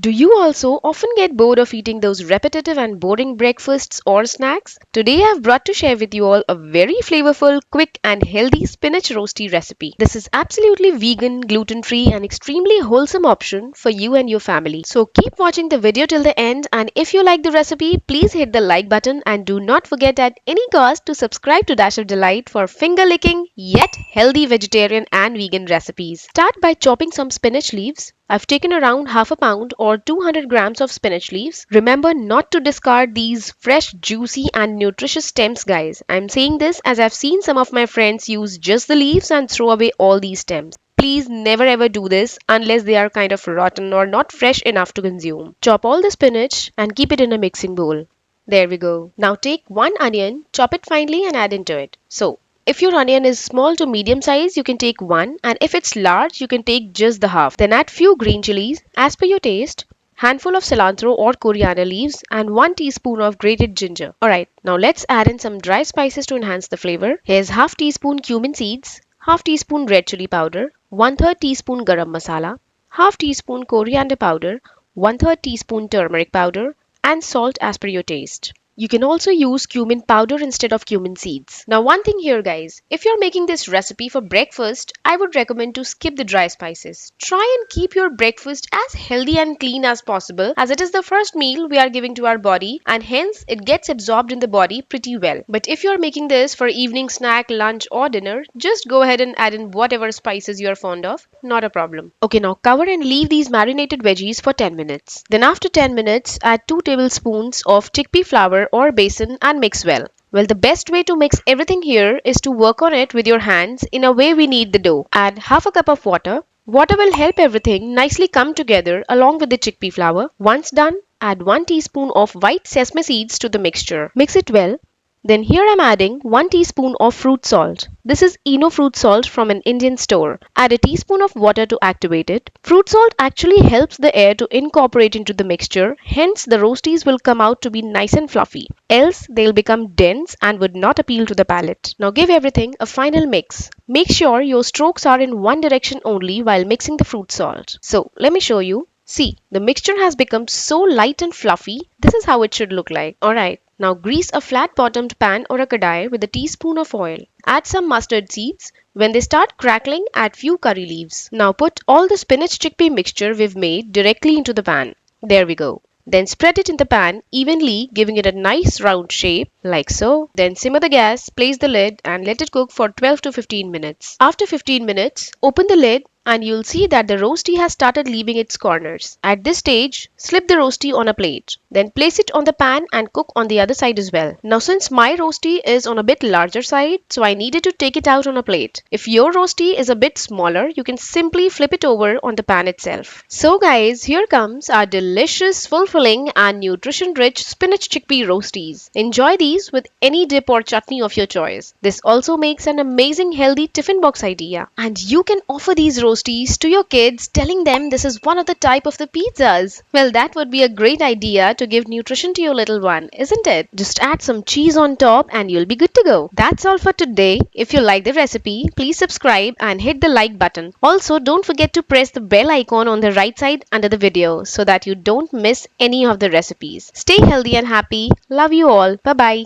Do you also often get bored of eating those repetitive and boring breakfasts or snacks? Today I've brought to share with you all a very flavorful, quick and healthy spinach roastie recipe. This is absolutely vegan, gluten-free and extremely wholesome option for you and your family. So keep watching the video till the end, and if you like the recipe, please hit the like button and do not forget at any cost to subscribe to Dash of Delight for finger-licking yet healthy vegetarian and vegan recipes. Start by chopping some spinach leaves. I've taken around half a pound or 200 grams of spinach leaves. Remember not to discard these fresh, juicy and nutritious stems, guys. I'm saying this as I've seen some of my friends use just the leaves and throw away all these stems. Please never ever do this unless they are kind of rotten or not fresh enough to consume. Chop all the spinach and keep it in a mixing bowl. There we go. Now take one onion, chop it finely and add into it. So, if your onion is small to medium size, you can take one, and if it's large, you can take just the half. Then add few green chilies as per your taste, handful of cilantro or coriander leaves, and 1 teaspoon of grated ginger. Alright, now let's add in some dry spices to enhance the flavor. Here's half teaspoon cumin seeds, half teaspoon red chili powder, 1/3 teaspoon garam masala, half teaspoon coriander powder, 1/3 teaspoon turmeric powder, and salt as per your taste. You can also use cumin powder instead of cumin seeds. Now one thing here, guys, if you're making this recipe for breakfast, I would recommend to skip the dry spices. Try and keep your breakfast as healthy and clean as possible, as it is the first meal we are giving to our body and hence it gets absorbed in the body pretty well. But if you're making this for evening snack, lunch or dinner, just go ahead and add in whatever spices you're fond of. Not a problem. Okay, now cover and leave these marinated veggies for 10 minutes. Then after 10 minutes, add 2 tablespoons of chickpea flour or besan and mix well. Well, the best way to mix everything here is to work on it with your hands in a way we knead the dough. Add half a cup of water. Water will help everything nicely come together along with the chickpea flour. Once done, add 1 teaspoon of white sesame seeds to the mixture. Mix it well. Then here I'm adding 1 teaspoon of fruit salt. This is Eno Fruit Salt from an Indian store. Add a teaspoon of water to activate it. Fruit salt actually helps the air to incorporate into the mixture, hence the roasties will come out to be nice and fluffy. Else they'll become dense and would not appeal to the palate. Now give everything a final mix. Make sure your strokes are in one direction only while mixing the fruit salt. So let me show you. See, the mixture has become so light and fluffy. This is how it should look like. Alright. Now grease a flat-bottomed pan or a kadai with a teaspoon of oil. Add some mustard seeds. When they start crackling, add few curry leaves. Now put all the spinach chickpea mixture we've made directly into the pan. There we go. Then spread it in the pan evenly, giving it a nice round shape, like so. Then simmer the gas, place the lid and let it cook for 12 to 15 minutes. After 15 minutes, open the lid and you'll see that the roastie has started leaving its corners. At this stage, slip the roastie on a plate. Then place it on the pan and cook on the other side as well. Now since my roastie is on a bit larger side, so I needed to take it out on a plate. If your roastie is a bit smaller, you can simply flip it over on the pan itself. So guys, here comes our delicious, fulfilling and nutrition-rich spinach chickpea roasties. Enjoy these with any dip or chutney of your choice. This also makes an amazing healthy tiffin box idea. And you can offer these roasties to your kids, telling them this is one of the type of the pizzas. Well, that would be a great idea to give nutrition to your little one, isn't it? Just add some cheese on top and you'll be good to go. That's all for today. If you like the recipe, please subscribe and hit the like button. Also, don't forget to press the bell icon on the right side under the video so that you don't miss any of the recipes. Stay healthy and happy. Love you all. Bye bye.